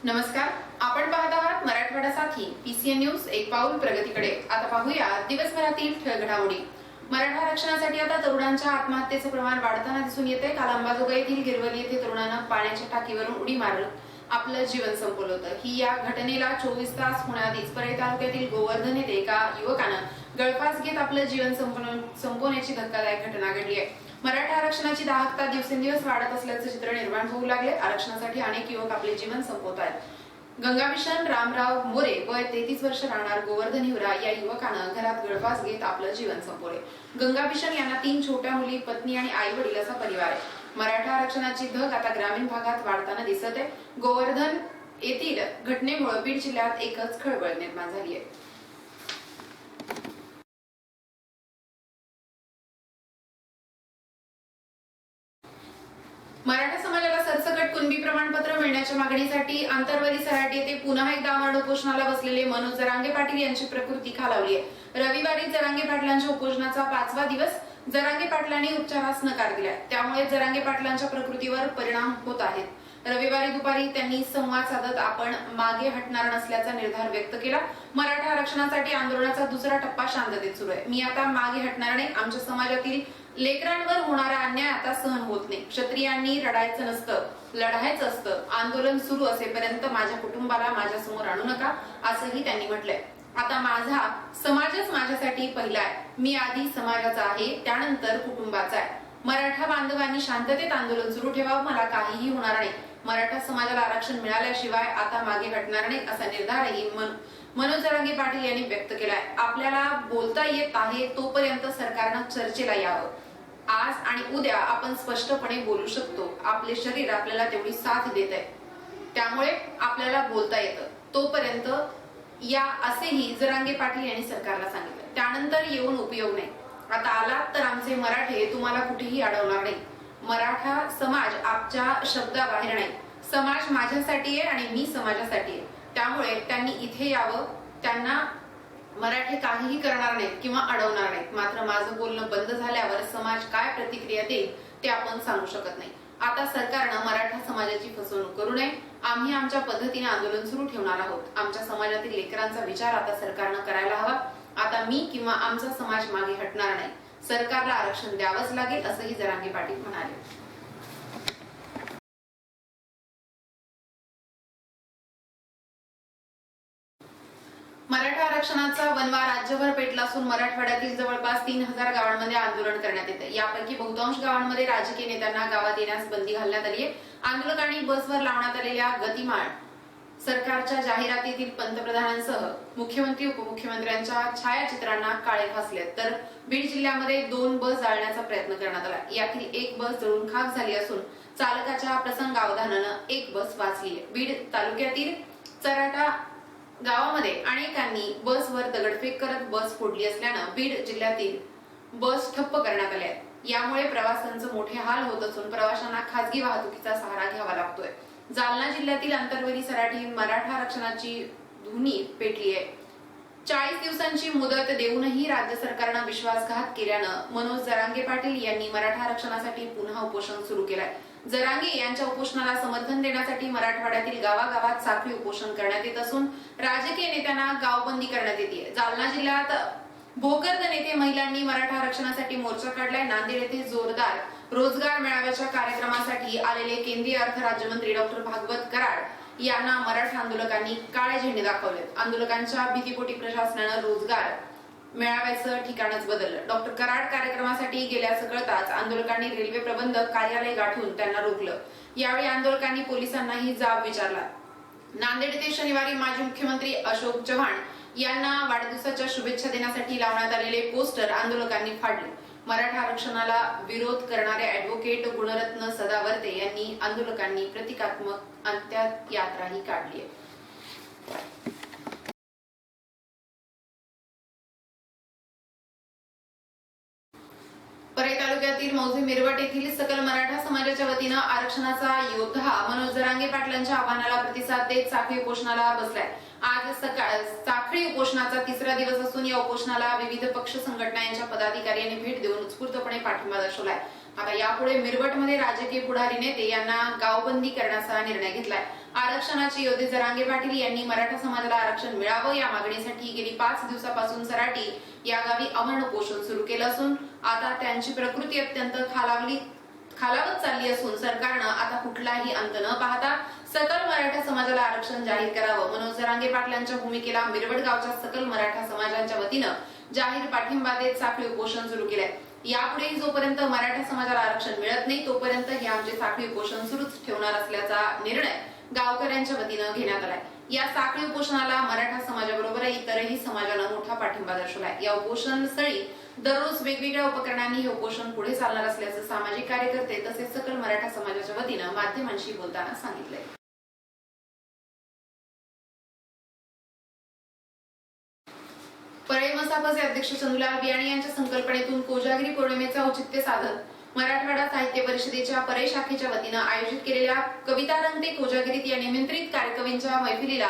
नमस्कार, आपण पाहत आहात मराठवाडा साथी पीसीएन न्यूज एक पाऊल प्रगतीकडे। आता पाहूया दिवसभरातील ठळक घडामोडी। मराठा आरक्षणासाठी आता तरुणांच्या आत्महत्येचे प्रमाण वाढताना दिसून येते। काल अंबाजोगाई येथील गिरवली येथे तरुणानं पाण्याच्या टाकीवरून उडी मारत आपलं जीवन संपवलं होतं। ही या घटनेला 24 तास होण्याआधीच परळी तालुक्यातील गोवर्धन येथे एका युवकानं गळफास घेत आपलं जीवन संपवण्याची धक्कादायक घटना घडली आहे। मराठा आरक्षणाची दाहकता दिवसेंदिवस वाढत असल्याचं चित्र निर्माण होऊ लागले। आरक्षणासाठी अनेक युवक आपले जीवन संपवत आहेत। गंगाभिषण रामराव मोरे वय 33 वर्ष राहणार गोवर्धन हिवरा या युवकानं घरात गळफास घेत आपलं जीवन संपवले। गंगाभिषण यांना 3 छोट्या मुली, पत्नी आणि आई वडील असा परिवार आहे। मराठा आरक्षणाची धग आता ग्रामीण भागात वाढताना दिसत आहे। गोवर्धन येथील घटनेमुळे बीड जिल्ह्यात एकच खळबळ निर्माण झाली आहे। मराठा समाजाला सरसकट कुणबी प्रमाणपत्र मिळण्याच्या मागणीसाठी आंतरवली सराटी येथे पुन्हा एकदा अमरण उपोषणाला बसलेले मनोज जरांगे पाटील यांची प्रकृती खालावली आहे। रविवारी जरांगे पाटलांच्या उपोषणाचा 5वा दिवस जरांगे पाटलांनी उपचारास नकार दिलाय, त्यामुळे जरांगे पाटलांच्या प्रकृतीवर परिणाम होत आहेत। रविवारी दुपारी त्यांनी संवाद साधत आपण मागे हटणार नसल्याचा निर्धार व्यक्त केला। मराठा आरक्षणासाठी आंदोलनाचा दुसरा टप्पा शांततेत सुरू आहे। मी आता मागे हटणार नाही। आमच्या समाजातील लेकरांवर होणारा अन्याय आता सहन होत नाही। क्षत्रियांनी रडायचं नसतं, लढायचं असतं। आंदोलन सुरू असेपर्यंत माझ्या कुटुंबाला माझ्या समोर आणू नका, असंही त्यांनी म्हटलंय। आता माझा समाजच माझ्यासाठी पहिला आहे। मी आधी समाजाचा आहे, त्यानंतर कुटुंबाचा आहे। मराठा बांधवांनी शांततेत आंदोलन सुरू ठेवावं, मला काहीही होणार नाही। मराठा समाजाला आरक्षण मिळाल्याशिवाय आता मागे हटणार नाही, असा निर्धारही मनोज जरांगे पाटील यांनी व्यक्त केलाय। आपल्याला बोलता येत आहे तोपर्यंत सरकारनं चर्चेला यावं। आज आणि उद्या आपण स्पष्टपणे बोलू शकतो। आपले शरीर आपल्याला तेवढी साथ देत आहे, त्यामुळे आपल्याला बोलता येतं तोपर्यंत या, असेही जरांगे पाटील यांनी सरकारला सांगितलं। त्यानंतर येऊन उपयोग नाही। आता आलात तर आमचे मराठे तुम्हाला कुठेही अडवणार नाही। मराठा समाज आमच्या शब्दाबाहेर नाही। समाज माझ्यासाठी आहे आणि मी समाजासाठी आहे, त्यामुळे त्यांनी इथे यावं। त्यांना मराठे काहीही करणार नाहीत किंवा अडवणार नाहीत। मात्र माझं बोलणं बंद झाल्यावर समाज काय प्रतिक्रिया देईल ते आपण सांगू शकत नाही। आता सरकारनं मराठा समाजाची फसवणूक करू नये। आम्ही आमच्या पद्धतीने आंदोलन सुरू ठेवणार आहोत। आमच्या समाजातील लेकरांचा विचार आता सरकारनं करायला हवा। आता मी किंवा आमचा समाज मागे हटणार नाही। सरकारला आरक्षण द्यावंच लागेल, असंही जरांगे पाटील म्हणाले। मराठा आरक्षणाचा वणवा राज्यभर पेटला असून मराठवाड्यातील जवळपास 3000 गावांमध्ये आंदोलन करण्यात येते। यापैकी बहुतांश गावांमध्ये राजकीय नेत्यांना गावात येण्यास बंदी घालण्यात आली आहे। आंदोलकांनी बसवर लावण्यात आलेल्या गतिमान सरकारच्या जाहिरातीतील पंतप्रधानांसह मुख्यमंत्री उपमुख्यमंत्र्यांच्या छायाचित्रांना काळे फासले, तर बीड जिल्ह्यामध्ये 2 बस जाळण्याचा प्रयत्न करण्यात आला। यातील एक बस जळून खाक झाली असून चालकाच्या प्रसंगावधानानं एक बस वाचली आहे। बीड तालुक्यातील चराटा गावामध्ये अनेकांनी बसवर दगडफेक करत बस फोडली असल्यानं बीड जिल्ह्यातील बस ठप्प करण्यात आल्या आहेत। यामुळे प्रवाशांचे मोठे हाल होत असून प्रवाशांना खासगी वाहतुकीचा सहारा घ्यावा लागतोय। जालना जिल्ह्यातील आंतरवली सराटी मराठा आरक्षणाची धुनी पेटली आहे। 40 दिवसांची मुदत देऊनही राज्य सरकारनं विश्वासघात केल्यानं मनोज जरांगे पाटील यांनी मराठा आरक्षणासाठी पुन्हा उपोषण सुरू केलंय। जरांगे यांच्या उपोषणाला समर्थन देण्यासाठी मराठवाड्यातील गावागावात साखळी उपोषण करण्यात येत असून राजकीय नेत्यांना गावबंदी करण्यात येते। जालना जिल्ह्यात भोकरदन येथे महिलांनी मराठा आरक्षणासाठी मोर्चा काढलाय। नांदेड येथे जोरदार रोजगार मेळाव्याच्या कार्यक्रमासाठी आलेले केंद्रीय अर्थ राज्यमंत्री डॉक्टर भागवत कराड यांना मराठा आंदोलकांनी काळे झेंडे दाखवलेत। आंदोलकांच्या भीतीपोटी प्रशासनानं रोजगार मेळाव्याचं ठिकाणच बदललं। डॉक्टर कराड कार्यक्रमासाठी गेल्याचं कळताच आंदोलकांनी रेल्वे प्रबंधक कार्यालय गाठून त्यांना रोखलं। यावेळी आंदोलकांनी पोलिसांनाही जाब विचारला। नांदेड येथे शनिवारी माजी मुख्यमंत्री अशोक चव्हाण यांना वाढदिवसाच्या शुभेच्छा देण्यासाठी लावण्यात आलेले पोस्टर आंदोलकांनी फाडले। मराठा आरक्षणाला विरोध करणारे ऍडव्होकेट गुणरत्न सदावर्ते यांनी आंदोलकांनी प्रतिकात्मक अंत्ययात्राही काढली आहे। परळी तालुक्यातील मौजे मिरवट येथील सकल मराठा समाजाच्या वतीनं आरक्षणाचा योद्धा मनोज जरांगे पाटलांच्या आव्हानाला प्रतिसाद देत साखळी उपोषणाला बसलाय। आज साखळी उपोषणाचा 3रा दिवस असून या उपोषणाला विविध पक्ष संघटना यांच्या पदाधिकाऱ्यांनी भेट देऊन उत्स्फूर्तपणे पाठिंबा दर्शवलाय। आता यापुढे मिरवटमध्ये राजकीय पुढारी नेते यांना गावबंदी करण्याचा निर्णय घेतलाय। आरक्षणाचे योद्धे जरांगे पाटील यांनी मराठा समाजाला आरक्षण मिळावं या मागणीसाठी गेली 5 दिवसापासून सराटी या गावी अमरण उपोषण सुरू केलं असून आता त्यांची प्रकृती अत्यंत खालावत चालली असून सरकारनं आता कुठलाही अंत न पाहता सकल मराठा समाजाला आरक्षण जाहीर करावं. मनोज जरांगे पाटलांच्या भूमिकेला मिरवड गावच्या सकल मराठा समाजाच्या वतीनं जाहीर पाठिंबा देत साखळी उपोषण सुरू केलंय. यापुढे जोपर्यंत मराठा समाजाला आरक्षण मिळत नाही तोपर्यंत हे आमचे साखळी उपोषण सुरूच ठेवणार असल्याचा निर्णय गावकऱ्यांच्या वतीनं घेण्यात आलाय. या साखळी उपोषणाला मराठा समाजाबरोबर इतरही समाजानं मोठा पाठिंबा दर्शवलाय. या उपोषण स्थळी दररोज वेगवेगळ्या उपकरणांनी हे उपोषण पुढे चालणार असल्याचं सामाजिक कार्यकर्ते तसेच सकल मराठा समाजाच्या वतीनं माध्यमांशी बोलताना सांगितलंय. परळी मसापचे अध्यक्ष चंदूलाल बियाणी यांच्या संकल्पनेतून कोजागिरी पौर्णिमेचे औचित्य साधत मराठवाडा साहित्य परिषदेच्या परळी शाखेच्या वतीनं आयोजित केलेल्या कविता रंगते कोजागिरीत या निमंत्रित कार्यकवींच्या मैफिलीला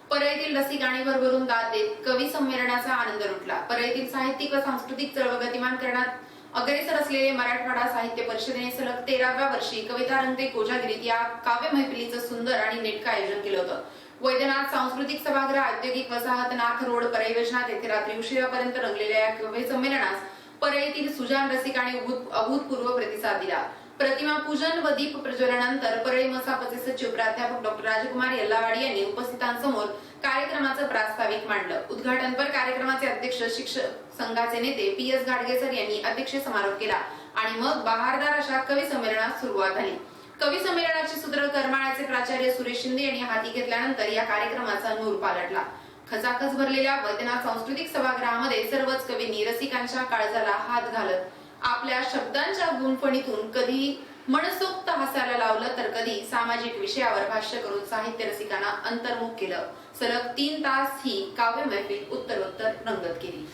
परळीतील रसिक आणि भरभरून दाद देत कवी संमेलनाचा आनंद लुटला. परळीतील साहित्यिक व सांस्कृतिक चळवळ गतिमान करण्यात अग्रेसर असलेले मराठवाडा साहित्य परिषदेने सलग 13व्या वर्षी कविता रंगते कोजागिरीत या काव्य मैफिलीचं सुंदर आणि नेटकं आयोजन केलं होतं. वैद्यनाथ सांस्कृतिक सभागृह, औद्योगिक वसाहत, नाथ रोड, परळी वैजनाथ येथे रात्री उशिरापर्यंत रंगलेल्या या कवी संमेलनास परळीतील सुजान रसिकांनी अभूतपूर्व प्रतिसाद दिला. प्रतिमा पूजन व दीप प्रज्वलनानंतर परळी मसापचे सचिव प्राध्यापक डॉक्टर राजकुमार यल्लावाडी यांनी उपस्थितांसमोर कार्यक्रमाचं प्रास्ताविक मांडलं. उद्घाटनपर कार्यक्रमाचे अध्यक्ष शिक्षक संघाचे नेते PS घाटगेसर यांनी अध्यक्ष समारोप केला आणि मग बहारदार अशा कवी संमेलनास सुरुवात झाली. कवी संमेलनाचे सूत्र करमाळ्याचे प्राचार्य सुरेश शिंदे यांनी हाती घेतल्यानंतर या कार्यक्रमाचा नूर पालटला. खचाखच भरलेल्या वैद्यनाथ सांस्कृतिक सभागृहामध्ये सर्वच कवींनी रसिकांच्या काळजाला हात घालत आपल्या शब्दांच्या गुंफणीतून कधी मनसोक्त हसायला लावलं तर कधी सामाजिक विषयावर भाष्य करून साहित्य रसिकांना अंतर्मुख केलं. सलग 3 तास ही काव्य मैफिल उत्तरोत्तर रंगत केली.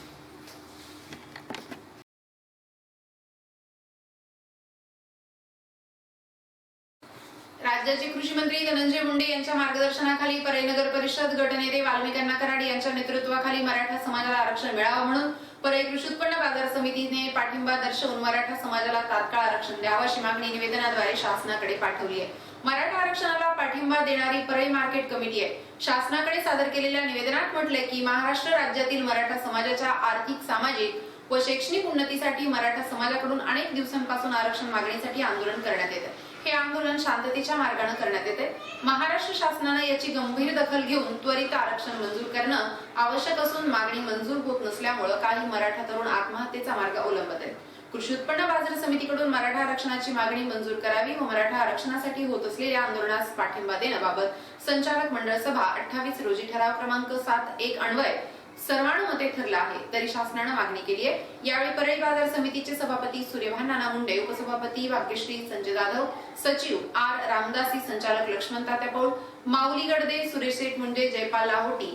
राज्याचे कृषी मंत्री धनंजय मुंडे यांच्या मार्गदर्शनाखाली परळी नगर परिषद गटनेते वाल्मिकांना कराड यांच्या नेतृत्वाखाली मराठा समाजाला आरक्षण मिळावं म्हणून परळी कृषी उत्पन्न बाजार समितीने पाठिंबा दर्शवून मराठा समाजाला तात्काळ आरक्षण द्यावं अशी मागणी निवेदनाद्वारे शासनाकडे पाठवली आहे. मराठा आरक्षणाला पाठिंबा देणारी परळी मार्केट कमिटी आहे. शासनाकडे सादर केलेल्या निवेदनात म्हटलंय की महाराष्ट्र राज्यातील मराठा समाजाच्या आर्थिक, सामाजिक व शैक्षणिक उन्नतीसाठी मराठा समाजाकडून अनेक दिवसांपासून आरक्षण मागणीसाठी आंदोलन करण्यात येते. हे आंदोलन शांततेच्या मार्गाने करण्यात येते. महाराष्ट्र शासनाने याची गंभीर दखल घेऊन त्वरित आरक्षण मंजूर करणं आवश्यक असून मागणी मंजूर होत नसल्यामुळे काही मराठा तरुण आत्महत्येचा मार्ग अवलंबत आहेत. कृषी उत्पन्न बाजार समितीकडून मराठा आरक्षणाची मागणी मंजूर करावी व मराठा आरक्षणासाठी होत असलेल्या आंदोलनास पाठिंबा देण्याबाबत संचालक मंडळ सभा 28 रोजी ठराव क्रमांक 7-1 अन्वये सर्वानुमते ठरला आहे. तरी शासनाने मागणी केली आहे. यावेळी परळी बाजार समितीचे सभापती सूर्यभान नाना मुंडे, उपसभापती भाग्यश्री संजय जाधव, सचिव R रामदासी, संचालक लक्ष्मण तात्या पौळ, माऊली गडदे, सुरेश शेठ मुंडे, जयपाल लाहोटी,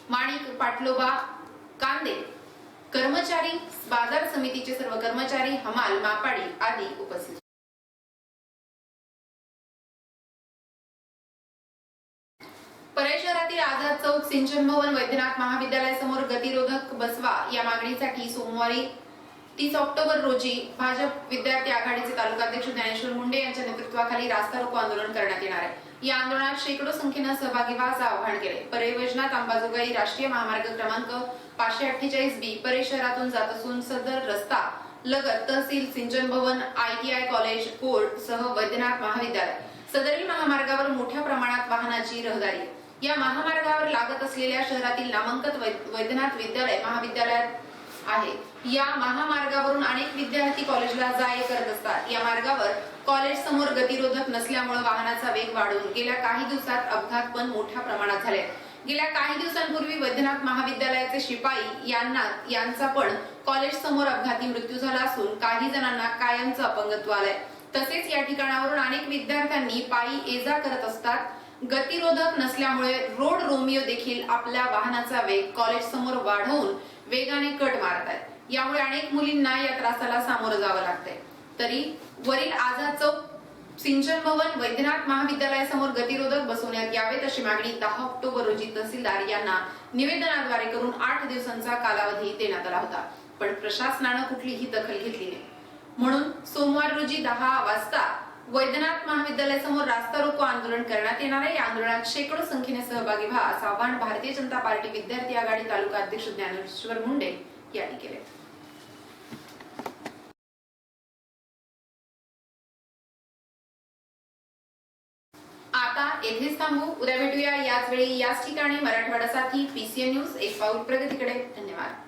माणिक पाटलोबा कांदे, कर्मचारी, बाजार समितीचे सर्व कर्मचारी, हमाल, मापाडी आदी उपस्थित. परळी शहरातील आझाद चौक, सिंचन भवन, वैद्यनाथ महाविद्यालयासमोर गतिरोधक बसवा या मागणीसाठी सोमवारी 30 ऑक्टोबर रोजी भाजप विद्यार्थी आघाडीचे तालुकाध्यक्ष ज्ञानेश्वर मुंडे यांच्या नेतृत्वाखाली रास्ता रोको आंदोलन करण्यात येणार आहे. या आंदोलनात शेकडो संख्येने सहभागी व्हायचं आवाहन केले. परळी वैजनाथ अंबाजोगाई राष्ट्रीय महामार्ग क्रमांक 548B परळी शहरातून जात असून सदर रस्ता लगत तहसील, सिंचन भवन, ITI कॉलेज, कोर्ट सह वैद्यनाथ महाविद्यालय, सदरील महामार्गावर मोठ्या प्रमाणात वाहनाची रहदारी. या महामार्गावर लागत असलेल्या शहरातील नामांकित वैद्यनाथ विद्यालय महाविद्यालयात आहे. या महामार्गावरून अनेक विद्यार्थी कॉलेजला जा-ये करत असतात. या मार्गावर कॉलेज समोर गतिरोधक नसल्यामुळे वाहनाचा वेग वाढून गेल्या काही दिवसात अपघात पण मोठ्या प्रमाणात झाले. गेल्या काही दिवसांपूर्वी वैद्यनाथ महाविद्यालयाचे शिपाई यांचा पण कॉलेज समोर अपघाती मृत्यू झाला असून काही जणांना कायमचं अपंगत्व आलंय. तसेच या ठिकाणावरून अनेक विद्यार्थ्यांनी पायी ये-जा करत असतात. गतिरोधक नसल्यामुळे रोड रोमिओ देखील आपल्या वाहनाचा वेग कॉलेज समोर वाढवून वेगाने कट मारत आहेत. यामुळे अनेक मुलींना या त्रासाला सामोरं जावं लागतंय. तरी वरील आझाद चौक, सिंचन भवन, वैद्यनाथ महाविद्यालयासमोर गतिरोधक बसवण्यात यावेत अशी मागणी 10 ऑक्टोबर रोजी तहसीलदार यांना निवेदनाद्वारे करून 8 दिवसांचा कालावधी देण्यात आला होता. पण प्रशासनानं कुठलीही दखल घेतली नाही. म्हणून सोमवार रोजी 10 वाजता वैद्यनाथ महाविद्यालयासमोर रास्ता रोको आंदोलन करण्यात येणार आहे। या आंदोलनात शेकडो संख्येने सहभागी व्हा असं आवाहन भारतीय जनता पार्टी विद्यार्थी आघाडी तालुका अध्यक्ष ज्ञानेश्वर मुंडे यांनी केले। आता येथेच थांबू, उद्या भेटूया याच वेळी याच ठिकाणी। मराठवाडासाठी PCN न्यूज, एक पाऊल प्रगतीकडे। धन्यवाद।